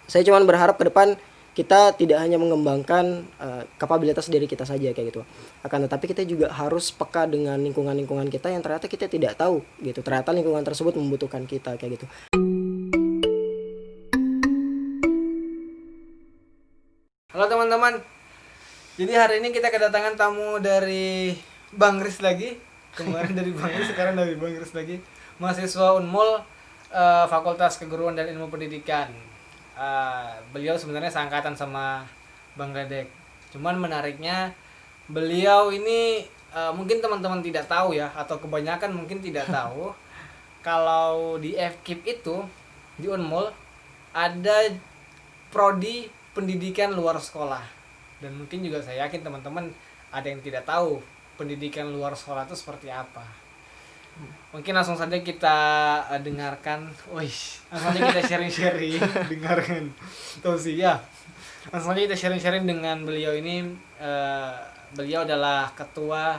Saya cuman berharap ke depan kita tidak hanya mengembangkan kapabilitas diri kita saja kayak gitu. Akan tetapi kita juga harus peka dengan lingkungan-lingkungan kita yang ternyata kita tidak tahu gitu. Ternyata lingkungan tersebut membutuhkan kita kayak gitu. Halo teman-teman. Jadi hari ini kita kedatangan tamu dari Bang Riz lagi. Kemarin dari Bang Riz, sekarang dari Bang Riz lagi. Mahasiswa Unmul Fakultas Keguruan dan Ilmu Pendidikan. Beliau sebenarnya seangkatan sama Bang Gledek. Cuman menariknya beliau ini mungkin teman-teman tidak tahu ya, atau kebanyakan mungkin tidak tahu kalau di FKIP itu di Unmul ada prodi pendidikan luar sekolah. Dan mungkin juga saya yakin teman-teman ada yang tidak tahu pendidikan luar sekolah itu seperti apa. Mungkin langsung saja kita dengarkan. Langsung saja kita sharing-sharing. Dengarkan tausiah. Langsung saja kita sharing-sharing dengan beliau ini. Beliau adalah ketua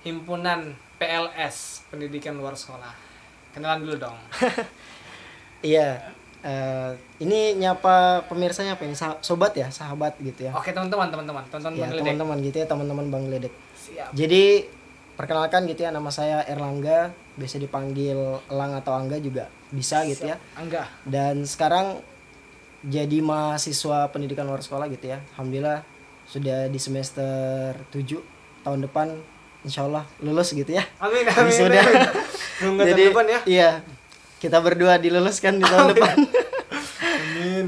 himpunan PLS Pendidikan Luar Sekolah. Kenalan dulu dong. Iya. Ini nyapa pemirsanya apa ini? Sobat ya, sahabat gitu ya. Oke teman-teman Ya, Bang Gledek. teman-teman gitu ya, teman-teman Bang Gledek. Siap. Jadi perkenalkan gitu ya, nama saya Erlangga, biasa dipanggil Elang atau Angga juga bisa gitu ya. Angga. Dan sekarang jadi mahasiswa pendidikan luar sekolah gitu ya. Alhamdulillah sudah di semester 7 tahun depan insyaallah lulus gitu ya. Amin. Sudah. Tunggu Jadi tahun depan ya. iya, kita berdua diluluskan di tahun depan. Amin.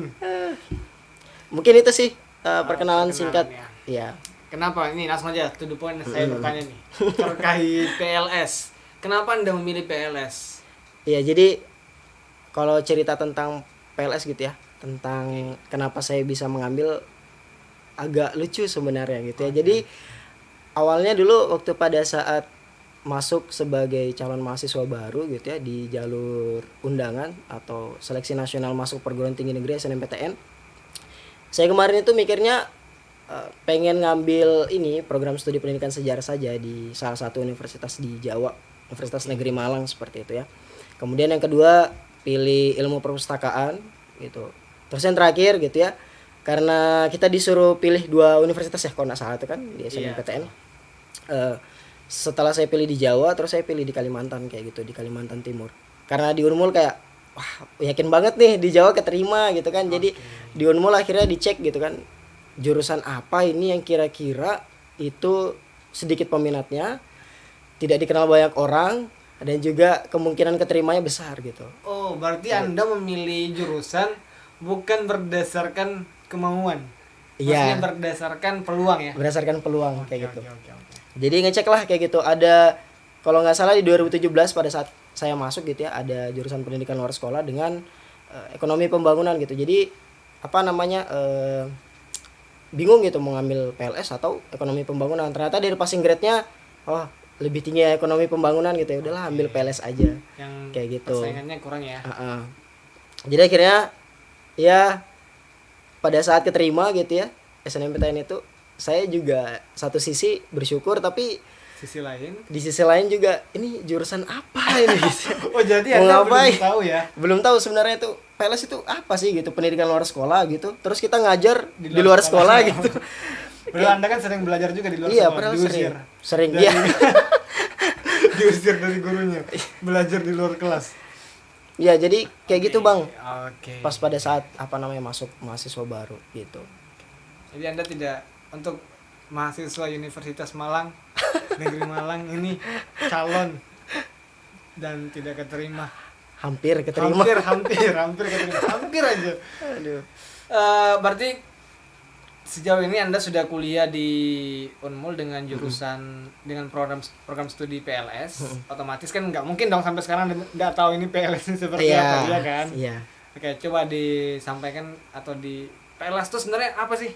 Mungkin itu sih perkenalan singkat. ya. Iya. Kenapa? Ini langsung aja to the point, saya bertanya nih terkait PLS. Kenapa Anda memilih PLS? Iya, jadi kalau cerita tentang PLS gitu ya, tentang kenapa saya bisa mengambil, agak lucu sebenarnya gitu ya. Jadi awalnya dulu waktu pada saat masuk sebagai calon mahasiswa baru gitu ya di jalur undangan atau seleksi nasional masuk perguruan tinggi negeri SNMPTN. Saya kemarin itu mikirnya pengen ngambil ini program studi pendidikan sejarah saja di salah satu universitas di Jawa, Universitas Negeri Malang seperti itu ya. Kemudian yang kedua pilih ilmu perpustakaan gitu. Terus yang terakhir gitu ya, karena kita disuruh pilih 2 universitas ya kalau nggak salah itu kan di SNMPTN. Setelah saya pilih di Jawa, terus saya pilih di Kalimantan kayak gitu, di Kalimantan Timur. Karena di Unmul kayak wah yakin banget nih di Jawa keterima gitu kan. Jadi di Unmul akhirnya dicek gitu kan, jurusan apa ini yang kira-kira itu sedikit peminatnya, tidak dikenal banyak orang, dan juga kemungkinan keterimanya besar gitu. Oh, berarti Anda memilih jurusan bukan berdasarkan kemauan. Iya. Maksudnya berdasarkan peluang ya. Berdasarkan peluang kayak gitu. Oke. Jadi ngecek lah kayak gitu. Ada kalau nggak salah di 2017 pada saat saya masuk gitu ya, ada jurusan pendidikan luar sekolah dengan ekonomi pembangunan gitu. Jadi apa namanya bingung gitu mau ngambil PLS atau ekonomi pembangunan. Ternyata dari passing grade-nya lebih tinggi ekonomi pembangunan gitu ya. Udahlah ambil PLS aja. Yang kayak gitu. persaingannya kurang ya. Jadi akhirnya ya pada saat keterima gitu ya SNMPTN itu, saya juga satu sisi bersyukur, tapi di sisi lain juga ini jurusan apa ini gitu. Oh, jadi Anda belum tahu ya? Belum tahu sebenarnya itu PLS itu apa sih gitu, pendidikan luar sekolah gitu. Terus kita ngajar di luar sekolah gitu. Padahal Anda kan sering belajar juga di luar Iya, sekolah. padahal Diusir. sering dia. Diusir dari gurunya. Belajar di luar kelas. Iya, jadi kayak gitu, Bang. Oke. Pas pada saat masuk mahasiswa baru gitu. Jadi Anda tidak, untuk mahasiswa Universitas Malang, Negeri Malang ini calon dan tidak keterima. Hampir keterima. Hampir keterima. Hampir aja. Aduh. Berarti sejauh ini Anda sudah kuliah di Unmul dengan jurusan dengan program studi PLS. Otomatis kan nggak mungkin dong sampai sekarang nggak tahu ini PLS ini seperti apa, ya kan? Iya. Oke, coba disampaikan atau di PLS itu sebenarnya apa sih?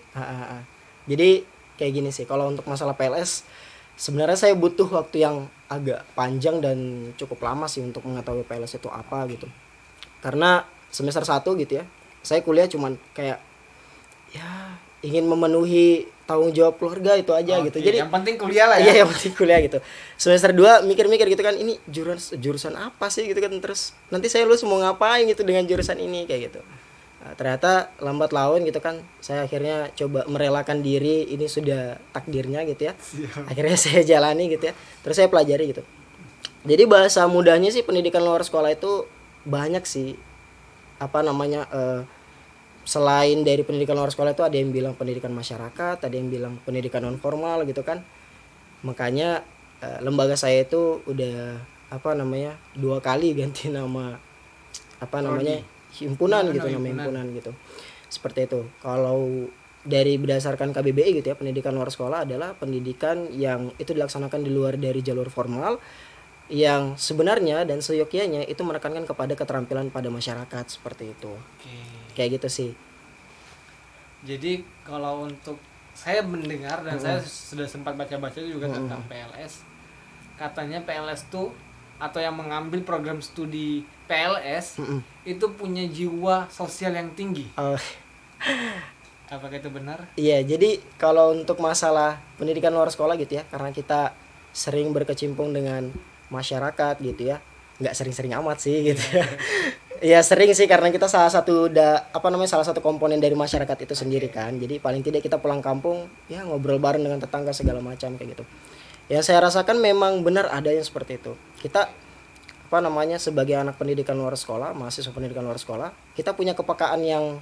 Jadi kayak gini sih, kalau untuk masalah PLS sebenarnya saya butuh waktu yang agak panjang dan cukup lama sih untuk mengetahui PLS itu apa gitu. Karena semester 1 gitu ya, saya kuliah cuman kayak ya ingin memenuhi tanggung jawab keluarga itu aja gitu. Jadi yang penting kuliah lah ya. Iya, yang penting kuliah gitu. Semester 2 mikir-mikir gitu kan, ini jurusan apa sih gitu kan, terus nanti saya lulus mau ngapain gitu dengan jurusan ini kayak gitu. Ternyata lambat laun gitu kan, saya akhirnya coba merelakan diri, ini sudah takdirnya gitu ya. Akhirnya saya jalani gitu ya, terus saya pelajari gitu. Jadi bahasa mudahnya sih pendidikan luar sekolah itu banyak sih, apa namanya, selain dari pendidikan luar sekolah itu ada yang bilang pendidikan masyarakat, ada yang bilang pendidikan non formal gitu kan. Makanya lembaga saya itu udah apa namanya 2 kali ganti nama, apa namanya, himpunan gitu, nama himpunan gitu. Seperti itu. Kalau dari berdasarkan KBBI gitu ya, pendidikan luar sekolah adalah pendidikan yang itu dilaksanakan di luar dari jalur formal, yang sebenarnya dan seyogyanya itu menekankan kepada keterampilan pada masyarakat, seperti itu. Oke. Kayak gitu sih. Jadi kalau untuk saya mendengar dan saya sudah sempat baca-baca juga tentang PLS. Katanya PLS tuh atau yang mengambil program studi PLS itu punya jiwa sosial yang tinggi. Oh, Apakah itu benar? iya, jadi kalau untuk masalah pendidikan luar sekolah gitu ya, karena kita sering berkecimpung dengan masyarakat gitu ya, nggak sering-sering amat sih gitu ya. Ya sering sih, karena kita salah satu salah satu komponen dari masyarakat itu sendiri kan. Jadi paling tidak kita pulang kampung ya ngobrol bareng dengan tetangga segala macam kayak gitu. Yang saya rasakan memang benar ada yang seperti itu. Kita apa namanya sebagai anak pendidikan luar sekolah, mahasiswa pendidikan luar sekolah, kita punya kepekaan yang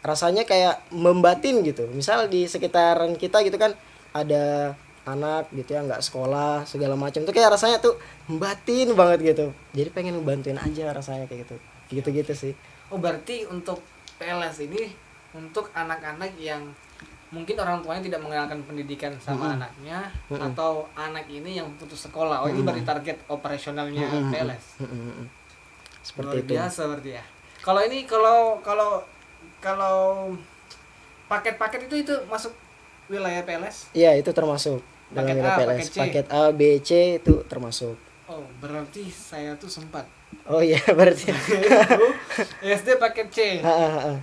rasanya kayak membatin gitu. Misal di sekitaran kita gitu kan ada anak gitu ya nggak sekolah segala macam tuh, kayak rasanya tuh membatin banget gitu. Jadi pengen ngebantuin aja rasanya kayak gitu. Gitu-gitu sih. Oh, berarti untuk PLS ini untuk anak-anak yang mungkin orang tuanya tidak mengenalkan pendidikan sama anaknya, atau anak ini yang putus sekolah. Oh, ini berarti target operasionalnya PLS. Seperti Luar itu. biasa berarti ya. Kalau ini kalau paket-paket itu masuk wilayah PLS? Iya, itu termasuk dalam Paket wilayah A, PLS. paket C. Paket A, B, C itu termasuk. Oh, berarti saya tuh sempat. Oh iya, berarti. SD paket C. Ha.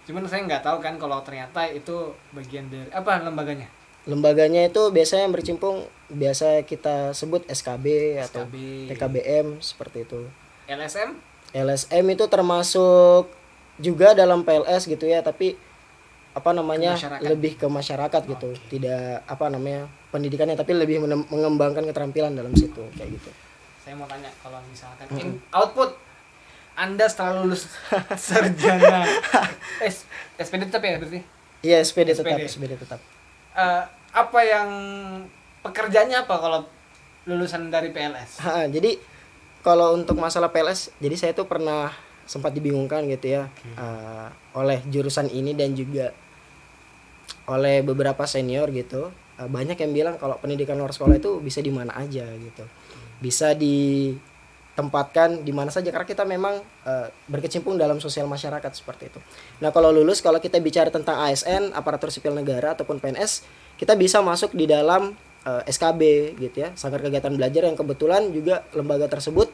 Cuman saya nggak tahu kan kalau ternyata itu bagian dari apa lembaganya? Lembaganya itu biasanya yang bercimpung biasa kita sebut SKB atau SKB. PKBM seperti itu. LSM? LSM itu termasuk juga dalam PLS gitu ya, tapi apa namanya Ke masyarakat. lebih ke masyarakat gitu. Tidak apa namanya pendidikannya, tapi lebih mengembangkan keterampilan dalam situ kayak gitu. Saya mau tanya kalau misalkan output Anda setelah lulus sarjana SPD tetap ya berarti? Iya, SPD tetap, SPD. SPD tetap. Apa yang pekerjaannya apa kalau lulusan dari PLS? Jadi kalau untuk masalah PLS, jadi saya tuh pernah sempat dibingungkan gitu ya, oleh jurusan ini dan juga oleh beberapa senior gitu. Banyak yang bilang kalau pendidikan luar sekolah itu bisa di mana aja gitu, bisa ditempatkan di mana saja karena kita memang berkecimpung dalam sosial masyarakat seperti itu. Nah kalau lulus, kalau kita bicara tentang ASN, aparatur sipil negara ataupun PNS, kita bisa masuk di dalam SKB gitu ya, Sanggar Kegiatan Belajar, yang kebetulan juga lembaga tersebut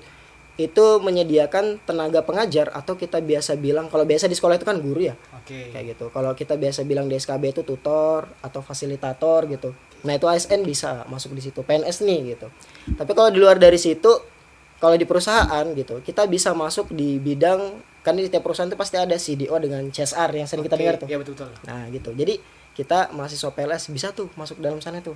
itu menyediakan tenaga pengajar, atau kita biasa bilang kalau biasa di sekolah itu kan guru ya. Oke. Kayak gitu. Kalau kita biasa bilang di SKB itu tutor atau fasilitator gitu. Nah, itu ASN bisa masuk di situ. PNS nih gitu. Tapi kalau di luar dari situ, kalau di perusahaan gitu, kita bisa masuk di bidang, kan di setiap perusahaan itu pasti ada CDO dengan CSR yang sering kita dengar tuh. Iya betul. Nah, gitu. Jadi kita mahasiswa PLS bisa tuh masuk dalam sana tuh.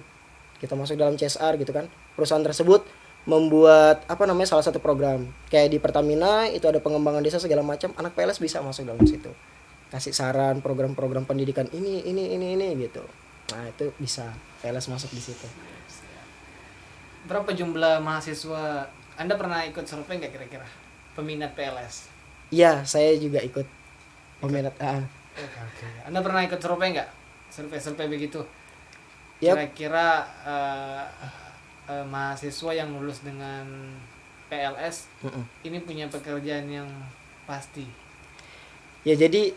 Kita masuk dalam CSR gitu kan. Perusahaan tersebut membuat apa namanya salah satu program kayak di Pertamina itu ada pengembangan desa segala macam, anak PLS bisa masuk dalam situ, kasih saran program-program pendidikan ini gitu. Nah itu bisa PLS masuk di situ. Berapa jumlah mahasiswa? Anda pernah ikut survei nggak kira-kira peminat PLS? Iya, saya juga ikut peminat. Oke. Anda pernah ikut survei nggak? Survei begitu? Yap. Kira-kira mahasiswa yang lulus dengan PLS ini punya pekerjaan yang pasti. Ya jadi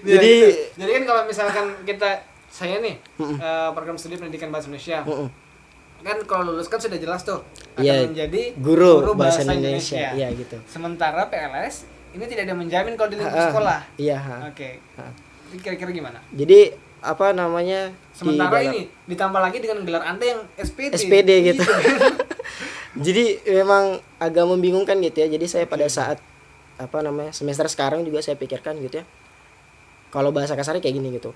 jadi kan kalau misalkan saya nih program studi pendidikan bahasa Indonesia, kan kalau lulus kan sudah jelas tuh akan Iya, menjadi guru bahasa Indonesia. Iya gitu. Sementara PLS ini tidak ada menjamin kalau di lingkungan sekolah. Iya. Oke. Ini kira-kira gimana? Jadi apa namanya? Sementara ini ditambah lagi dengan gelar Anda yang SPD. SPD gitu. Jadi memang agak membingungkan gitu ya. Jadi saya pada saat semester sekarang juga saya pikirkan gitu ya. Kalau bahasa kasarnya kayak gini gitu.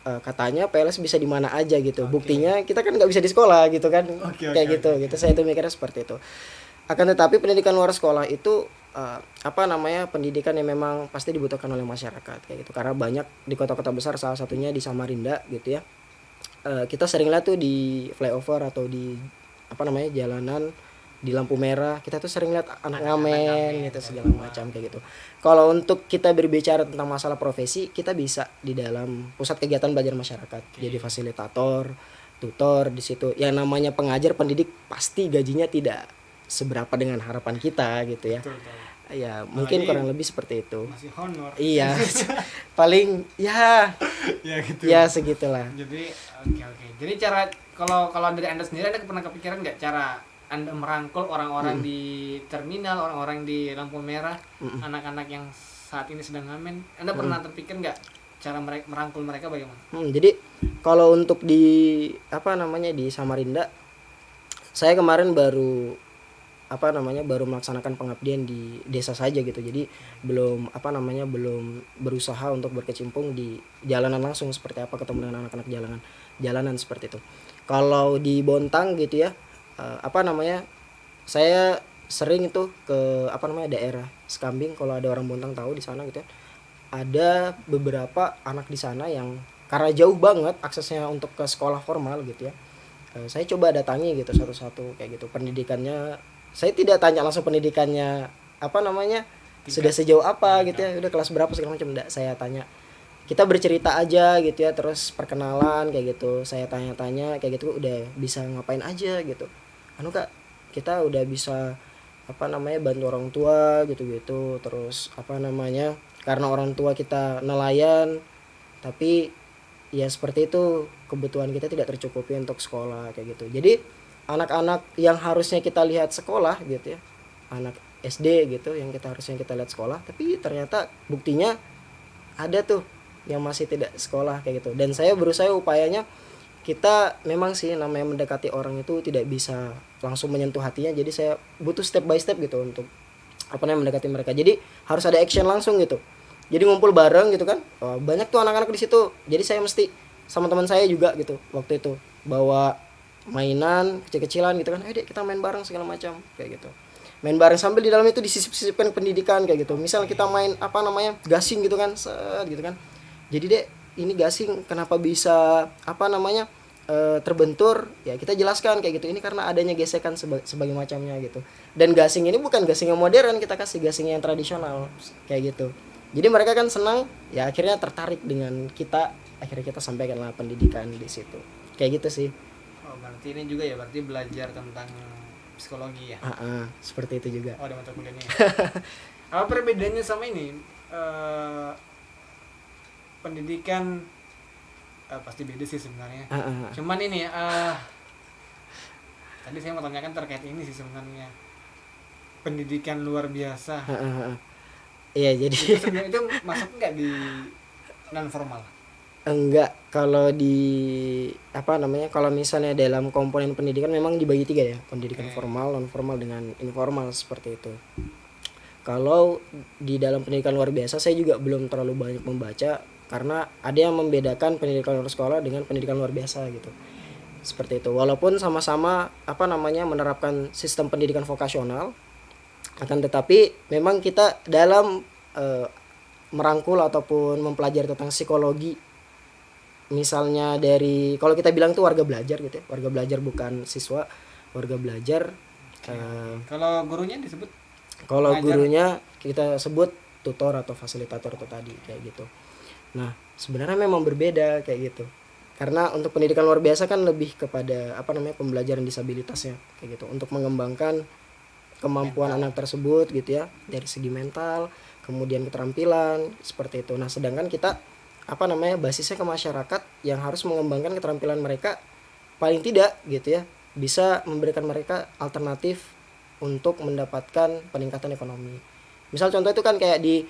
Katanya PLS bisa di mana aja gitu. Buktinya kita kan nggak bisa di sekolah gitu kan. Kayak gitu. Gitu saya itu mikirnya seperti itu. Akan tetapi pendidikan luar sekolah itu pendidikan yang memang pasti dibutuhkan oleh masyarakat kayak gitu. Karena banyak di kota-kota besar, salah satunya di Samarinda gitu ya. Kita sering lihat tuh di flyover atau di jalanan di lampu merah, kita tuh sering lihat anak ngamen gitu segala macam kayak gitu. Kalau untuk kita berbicara tentang masalah profesi, kita bisa di dalam pusat kegiatan belajar masyarakat jadi fasilitator, tutor di situ. Yang namanya pengajar pendidik pasti gajinya tidak seberapa dengan harapan kita gitu ya. Ya mungkin kurang lebih seperti itu. Masih honor. Iya. Paling ya gitu. Ya segitulah. Jadi oke. Jadi cara kalau dari Anda sendiri, Anda pernah kepikiran nggak cara Anda merangkul orang-orang di terminal, orang-orang di lampu merah, anak-anak yang saat ini sedang ngamen? Anda pernah terpikir nggak cara merangkul mereka bagaimana? Jadi kalau untuk di di Samarinda, saya kemarin baru melaksanakan pengabdian di desa saja gitu. Jadi belum belum berusaha untuk berkecimpung di jalanan langsung seperti apa, ketemu dengan anak-anak jalanan seperti itu. Kalau di Bontang gitu ya, saya sering itu ke daerah Sekambing. Kalau ada orang Bontang tahu di sana gitu ya, ada beberapa anak di sana yang karena jauh banget aksesnya untuk ke sekolah formal gitu ya, saya coba datangi gitu satu-satu kayak gitu. Pendidikannya saya tidak tanya langsung pendidikannya sudah sejauh apa gitu ya, udah kelas berapa segala macam, enggak. Saya tanya, kita bercerita aja gitu ya, terus perkenalan kayak gitu, saya tanya-tanya kayak gitu, udah bisa ngapain aja gitu. Kak, kita udah bisa bantu orang tua gitu-gitu. Terus karena orang tua kita nelayan, tapi ya seperti itu, kebutuhan kita tidak tercukupi untuk sekolah kayak gitu. Jadi anak-anak yang harusnya kita lihat sekolah gitu ya, anak SD gitu yang harusnya kita lihat sekolah, tapi ternyata buktinya ada tuh yang masih tidak sekolah kayak gitu. Dan saya berusaha upayanya, kita memang sih namanya mendekati orang itu tidak bisa langsung menyentuh hatinya, jadi saya butuh step by step gitu untuk mendekati mereka. Jadi harus ada action langsung gitu. Jadi ngumpul bareng gitu kan, banyak tuh anak-anak di situ. Jadi saya mesti sama teman saya juga gitu waktu itu bawa mainan kecil-kecilan gitu kan, Dek, kita main bareng segala macam kayak gitu. Main bareng sambil di dalam itu disisip-sisipkan pendidikan kayak gitu. Misal kita main gasing gitu kan, set gitu kan. Jadi, Dek, ini gasing kenapa bisa terbentur? Ya kita jelaskan kayak gitu. Ini karena adanya gesekan sebagai macamnya gitu. Dan gasing ini bukan gasing yang modern, kita kasih gasing yang tradisional kayak gitu. Jadi mereka kan senang, ya akhirnya tertarik dengan kita. Akhirnya kita sampaikanlah pendidikan di situ. Kayak gitu sih. Berarti ini juga ya, berarti belajar tentang psikologi ya? Seperti itu juga. Ada mata kuliahnya. Apa perbedaannya sama ini? Pendidikan pasti beda sih sebenarnya. Cuman ini tadi saya mau tanyakan terkait ini sih sebenarnya. Pendidikan luar biasa. Iya, jadi itu masuk nggak di non formal? Enggak, kalau di kalau misalnya dalam komponen pendidikan memang dibagi 3 ya, pendidikan formal, non formal dengan informal seperti itu. Kalau di dalam pendidikan luar biasa saya juga belum terlalu banyak membaca, karena ada yang membedakan pendidikan luar sekolah dengan pendidikan luar biasa gitu. Seperti itu. Walaupun sama-sama menerapkan sistem pendidikan vokasional, akan tetapi memang kita dalam merangkul ataupun mempelajari tentang psikologi, misalnya dari, kalau kita bilang tuh warga belajar gitu ya, warga belajar bukan siswa, warga belajar. Kalau gurunya disebut? Kalau gurunya kita sebut tutor atau fasilitator itu tadi kayak gitu. Nah sebenarnya memang berbeda kayak gitu, karena untuk pendidikan luar biasa kan lebih kepada pembelajaran disabilitasnya kayak gitu, untuk mengembangkan kemampuan anak tersebut gitu ya, dari segi mental, kemudian keterampilan seperti itu. Nah sedangkan kita basisnya ke masyarakat yang harus mengembangkan keterampilan mereka, paling tidak gitu ya, bisa memberikan mereka alternatif untuk mendapatkan peningkatan ekonomi. Misal contoh itu kan kayak di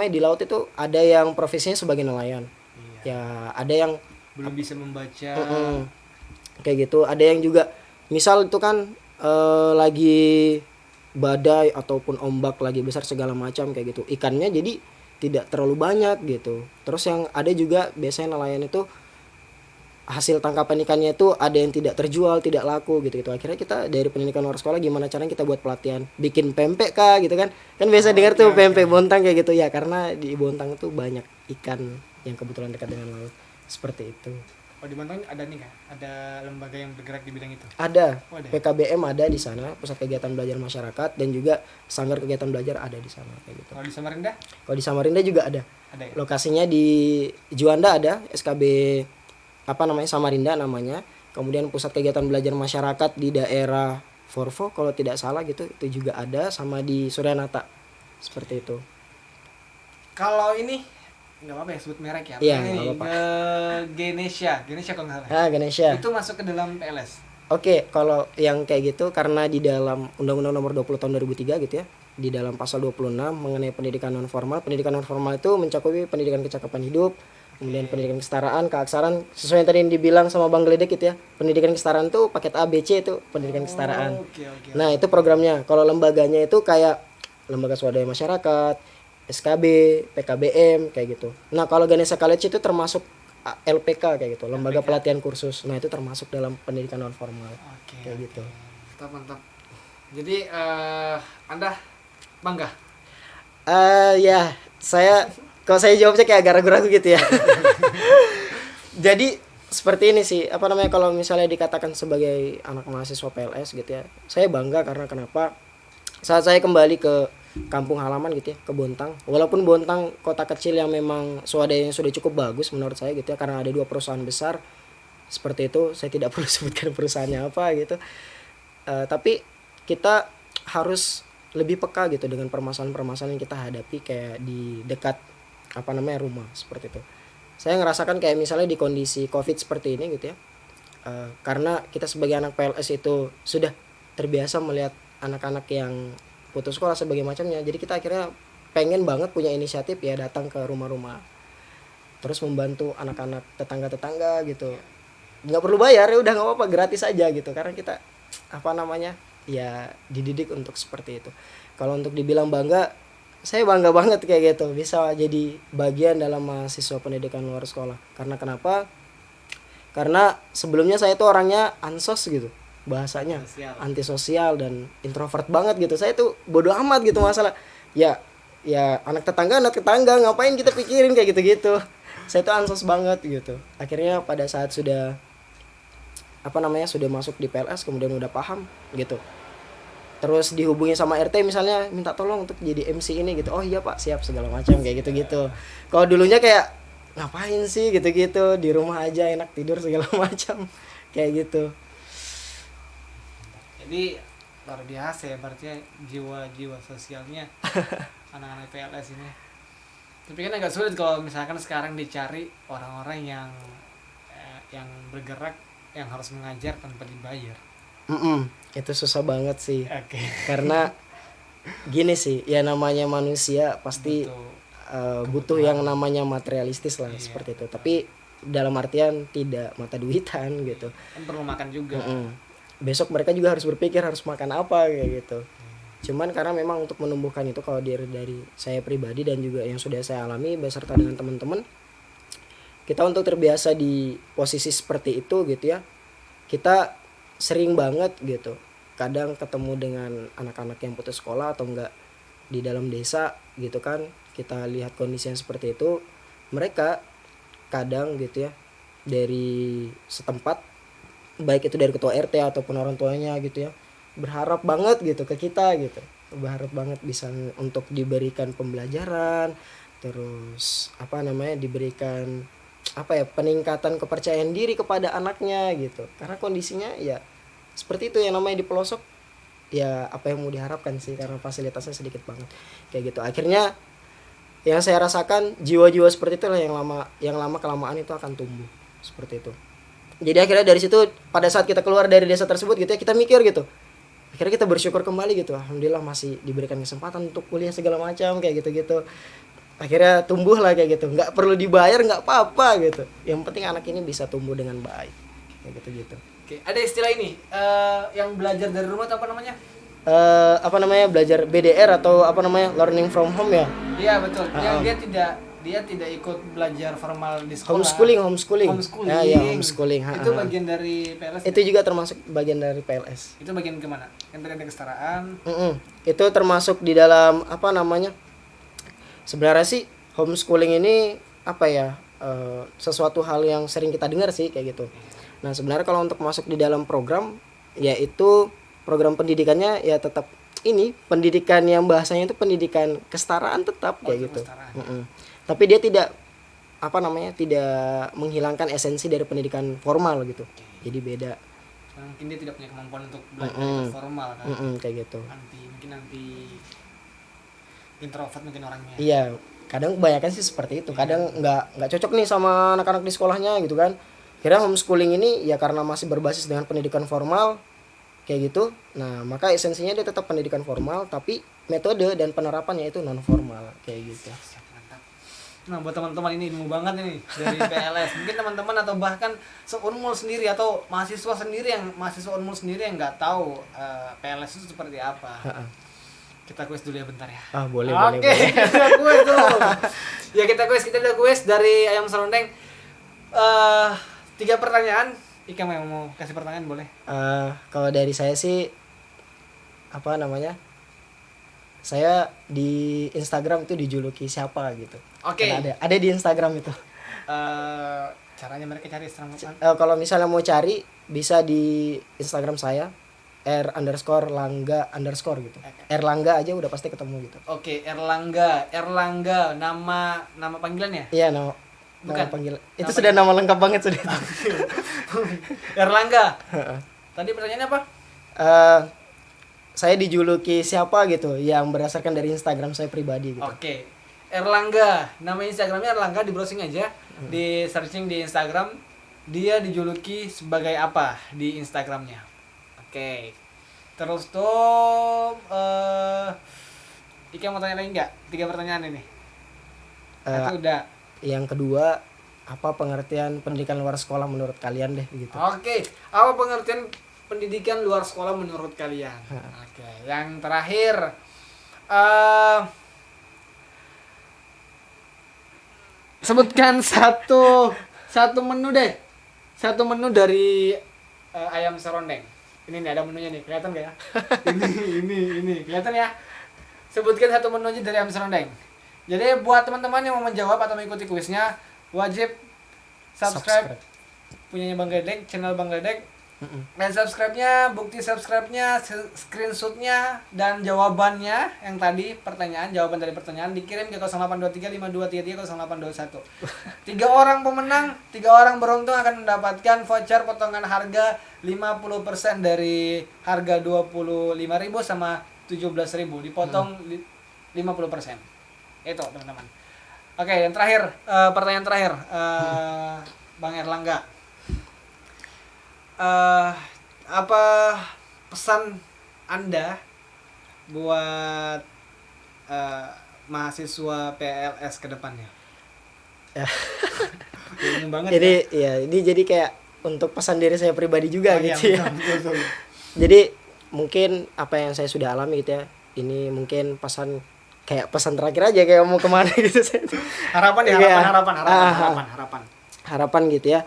di laut itu ada yang profesinya sebagai nelayan. Ya ada yang belum bisa membaca kayak gitu, ada yang juga misal itu kan lagi badai ataupun ombak lagi besar segala macam kayak gitu, ikannya jadi tidak terlalu banyak gitu. Terus yang ada juga biasanya nelayan itu hasil tangkapan ikannya itu ada yang tidak terjual, tidak laku gitu. Akhirnya kita dari pendidikan luar sekolah gimana caranya kita buat pelatihan, bikin pempek kah gitu kan. Kan biasa dengar tuh pempek Bontang kayak gitu ya, karena di Bontang itu banyak ikan yang kebetulan dekat dengan laut. Seperti itu. Oh, di Bontang ada nih kan? Ada lembaga yang bergerak di bidang itu. Ada. Oh, ada. PKBM ada di sana, Pusat Kegiatan Belajar Masyarakat, dan juga Sanggar Kegiatan Belajar ada di sana kayak gitu. Kalau di Samarinda? Kalau di Samarinda juga ada. Ada ya? Lokasinya di Juanda ada, SKB Samarinda namanya. Kemudian Pusat Kegiatan Belajar Masyarakat di daerah Forfo kalau tidak salah gitu, itu juga ada, sama di Suryanata. Seperti itu. Kalau ini nggak apa-apa ya sebut merek ya. Iya, Ini nggak apa-apa. Genesia kalau nggak salah. Ganesha. Itu masuk ke dalam PLS. Oke, kalau yang kayak gitu karena di dalam Undang-Undang Nomor 20 Tahun 2003 gitu ya, di dalam pasal 26 mengenai pendidikan non formal. Pendidikan non formal itu mencakupi pendidikan kecakapan hidup, kemudian pendidikan kesetaraan, keaksaraan, sesuai yang tadi yang dibilang sama Bang Gledek gitu ya. Pendidikan kesetaraan tuh paket A, B, C itu pendidikan kesetaraan. Oke. Nah, itu programnya. Kalau lembaganya itu kayak lembaga swadaya masyarakat, SKB, PKBM kayak gitu. Nah, kalau Ganesha College itu termasuk LPK kayak gitu, lembaga pelatihan kursus. Nah, itu termasuk dalam pendidikan non formal. Oke. Kayak gitu. Mantap. Jadi Anda bangga? Ya, kalau saya jawabnya kayak agak ragu-ragu gitu ya. Jadi seperti ini sih, kalau misalnya dikatakan sebagai anak mahasiswa PLS gitu ya, saya bangga karena kenapa? Saat saya kembali ke kampung halaman gitu ya, ke Bontang. Walaupun Bontang kota kecil yang memang swadayanya sudah cukup bagus menurut saya gitu ya, karena ada 2 perusahaan besar seperti itu, saya tidak perlu sebutkan perusahaannya apa gitu. Tapi kita harus lebih peka gitu dengan permasalahan-permasalahan yang kita hadapi kayak di dekat rumah seperti itu. Saya ngerasakan kayak misalnya di kondisi Covid seperti ini gitu ya. Karena kita sebagai anak PLS itu sudah terbiasa melihat anak-anak yang putus sekolah sebagai macamnya. Jadi kita akhirnya pengen banget punya inisiatif ya datang ke rumah-rumah. Terus membantu anak-anak tetangga-tetangga gitu. Nggak perlu bayar, ya udah nggak apa-apa, gratis aja gitu. Karena kita ya dididik untuk seperti itu. Kalau untuk dibilang bangga, saya bangga banget kayak gitu bisa jadi bagian dalam mahasiswa pendidikan luar sekolah. Karena kenapa? Karena sebelumnya saya tuh orangnya ansos gitu, bahasanya antisosial dan introvert banget gitu. Saya tuh bodoh amat gitu masalah ya anak tetangga ngapain kita pikirin kayak gitu. Saya tuh ansos banget gitu. Akhirnya pada saat sudah sudah masuk di PLS, kemudian udah paham gitu, terus dihubungi sama RT misalnya, minta tolong untuk jadi MC ini gitu, oh iya Pak, siap, segala macam kayak gitu. Kalau dulunya kayak ngapain sih gitu di rumah aja enak tidur segala macam kayak gitu. Jadi luar biasa ya, berarti jiwa sosialnya anak-anak PLS ini. Tapi kan agak sulit kalau misalkan sekarang dicari orang-orang yang bergerak, yang harus mengajar tanpa dibayar. Itu susah banget sih. Oke. Karena gini sih, ya namanya manusia pasti butuh yang namanya materialistis lah, seperti itu. Tapi dalam artian tidak mata duitan gitu. Kan perlu makan juga. Besok mereka juga harus berpikir harus makan apa kayak gitu. Cuman karena memang untuk menumbuhkan itu, kalau dari saya pribadi dan juga yang sudah saya alami beserta dengan teman-teman, kita untuk terbiasa di posisi seperti itu gitu ya, kita sering banget gitu kadang ketemu dengan anak-anak yang putus sekolah atau enggak di dalam desa gitu kan, kita lihat kondisi yang seperti itu, mereka kadang gitu ya dari setempat, baik itu dari ketua RT ataupun orang tuanya gitu ya, berharap banget gitu ke kita gitu, berharap banget bisa untuk diberikan pembelajaran, terus diberikan peningkatan kepercayaan diri kepada anaknya gitu. Karena kondisinya ya seperti itu, yang namanya di pelosok ya apa yang mau diharapkan sih, karena fasilitasnya sedikit banget kayak gitu. Akhirnya yang saya rasakan jiwa-jiwa seperti itulah yang lama kelamaan itu akan tumbuh seperti itu. Jadi akhirnya dari situ pada saat kita keluar dari desa tersebut gitu ya, kita mikir gitu, akhirnya kita bersyukur kembali gitu, alhamdulillah masih diberikan kesempatan untuk kuliah segala macam kayak gitu. Akhirnya tumbuh lah kayak gitu, nggak perlu dibayar, nggak apa-apa gitu, yang penting anak ini bisa tumbuh dengan baik kayak gitu. Oke, ada istilah ini yang belajar dari rumah itu apa namanya? apa namanya, belajar BDR atau apa namanya, learning from home ya. Iya betul. Dia tidak ikut belajar formal di sekolah. Homeschooling. Ya, ya, homeschooling. Itu bagian dari PLS. Itu juga termasuk bagian dari PLS. Itu bagian kemana? Yang tadi ada kesetaraan. Itu termasuk di dalam apa namanya? Sebenarnya sih homeschooling ini apa ya? Sesuatu hal yang sering kita dengar sih kayak gitu. Nah, sebenarnya kalau untuk masuk di dalam program, yaitu program pendidikannya ya tetap ini pendidikan yang bahasanya itu pendidikan kesetaraan tetap kayak gitu. Tapi dia tidak apa namanya, tidak menghilangkan esensi dari pendidikan formal gitu. Jadi beda. Mungkin dia tidak punya kemampuan untuk belajar formal kan. Kayak gitu. Mungkin nanti introvert mungkin orangnya. Iya, kadang kebanyakan sih seperti itu. Kadang nggak cocok nih sama anak-anak di sekolahnya gitu kan. Kira homeschooling ini ya karena masih berbasis dengan pendidikan formal kayak gitu. Nah, maka esensinya dia tetap pendidikan formal tapi metode dan penerapannya itu non formal kayak gitu. Nah, buat teman-teman ini ilmu banget ini dari PLS. Mungkin teman-teman atau bahkan se-Unmul sendiri atau mahasiswa Unmul sendiri yang nggak tahu PLS itu seperti apa. Kita kuis dulu ya bentar ya. Boleh. Oke, kita kuis dulu. Ya kita udah kuis dari Ayam Serondeng. 3 pertanyaan. Ika mau kasih pertanyaan boleh? Kalau dari saya sih apa namanya? Saya di Instagram itu dijuluki siapa gitu. Oke. Ada di Instagram itu. Caranya mereka cari Instagram. Kalau misalnya mau cari bisa di Instagram saya R_Langga_ gitu. Erlangga aja udah pasti ketemu gitu. Oke, Erlangga nama panggilan ya? Iya, nama panggilan. Itu Nama sudah nama lengkap banget sudah. Erlangga. Tadi pertanyaannya apa? Saya dijuluki siapa gitu yang berdasarkan dari Instagram saya pribadi gitu. Oke. Erlangga, nama Instagramnya Erlangga, di browsing aja, di searching di Instagram, dia dijuluki sebagai apa di Instagramnya. Oke. Terus tuh Ika mau tanya lagi nggak? 3 pertanyaan ini. Itu udah. Yang kedua, apa pengertian pendidikan luar sekolah menurut kalian deh gitu. Oke. Apa pengertian pendidikan luar sekolah menurut kalian? Oke. Yang terakhir, sebutkan satu menu deh. Satu menu dari Ayam Serondeng. Ini nih ada menunya nih, kelihatan gak ya? ini kelihatan ya? Sebutkan satu menu aja dari Ayam Serondeng. Jadi buat teman-teman yang mau menjawab atau mengikuti kuisnya, wajib subscribe punyanya Bang Gledek, channel Bang Gledek. Dan subscribe-nya, bukti subscribe-nya, screenshot-nya, dan jawabannya yang tadi jawaban dari pertanyaan dikirim ke 082352330821. 3 orang pemenang, 3 orang beruntung akan mendapatkan voucher potongan harga 50% dari harga 25.000 sama 17.000 dipotong 50%. Itu teman-teman. Oke, yang terakhir, pertanyaan terakhir, Bang Erlangga. Apa pesan Anda buat mahasiswa PLS ke depannya? Ini banget. Ini jadi kayak untuk pesan diri saya pribadi juga gitu ya. Betul. Jadi mungkin apa yang saya sudah alami gitu ya. Ini mungkin pesan terakhir aja kayak mau kemana gitu saya. Harapan gitu ya.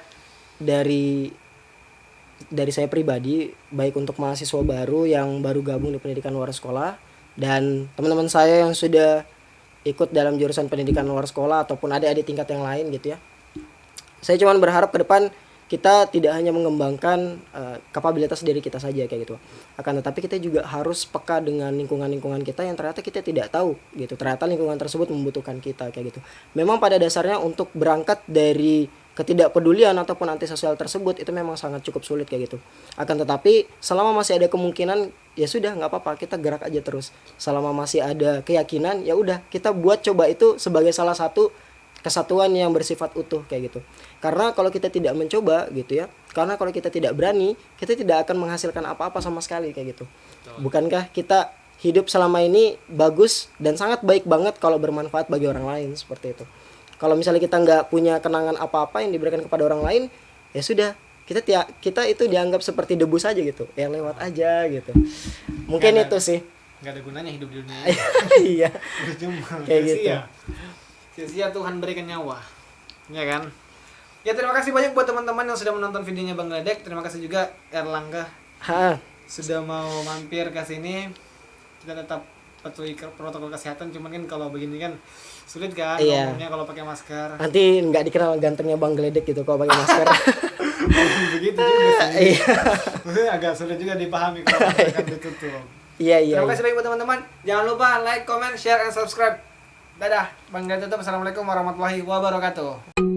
Dari saya pribadi, baik untuk mahasiswa baru yang baru gabung di pendidikan luar sekolah dan teman-teman saya yang sudah ikut dalam jurusan pendidikan luar sekolah ataupun adik-adik tingkat yang lain gitu ya. Saya cuma berharap ke depan kita tidak hanya mengembangkan kapabilitas diri kita saja kayak gitu. Akan tetapi kita juga harus peka dengan lingkungan-lingkungan kita yang ternyata kita tidak tahu gitu. Ternyata lingkungan tersebut membutuhkan kita kayak gitu. Memang pada dasarnya untuk berangkat dari ketidakpedulian ataupun antisosial tersebut itu memang sangat cukup sulit kayak gitu. Akan tetapi selama masih ada kemungkinan ya sudah nggak apa-apa, kita gerak aja terus. Selama masih ada keyakinan ya udah kita buat coba itu sebagai salah satu kesatuan yang bersifat utuh kayak gitu. Karena kalau kita tidak mencoba gitu ya, karena kalau kita tidak berani, kita tidak akan menghasilkan apa-apa sama sekali kayak gitu. Bukankah kita hidup selama ini bagus dan sangat baik banget kalau bermanfaat bagi orang lain seperti itu. Kalau misalnya kita nggak punya kenangan apa-apa yang diberikan kepada orang lain, ya sudah, kita itu dianggap seperti debu saja gitu, ya lewat aja gitu. Mungkin Nggak ada- itu sih. nggak ada gunanya hidup di dunia ini. Iya. Cuma Kayak gitu. sia-sia Tuhan berikan nyawa, ya kan. Ya terima kasih banyak buat teman-teman yang sudah menonton videonya Bang Gledek. Terima kasih juga Erlangga sudah mau mampir ke sini. Kita tetap patuhi protokol kesehatan, cuman kan kalau begini kan sulit kan Iya. ngomongnya kalau pakai masker. Nanti nggak dikenal gantengnya Bang Gledek gitu kalau pakai masker. Begitu juga sih. Iya. Maksudnya agak sulit juga dipahami kalau masker ditutup. Iya, iya. Terima kasih banyak buat teman-teman. Jangan lupa like, comment, share, and subscribe. Dadah. Bang Gledek tutup. Assalamualaikum warahmatullahi wabarakatuh.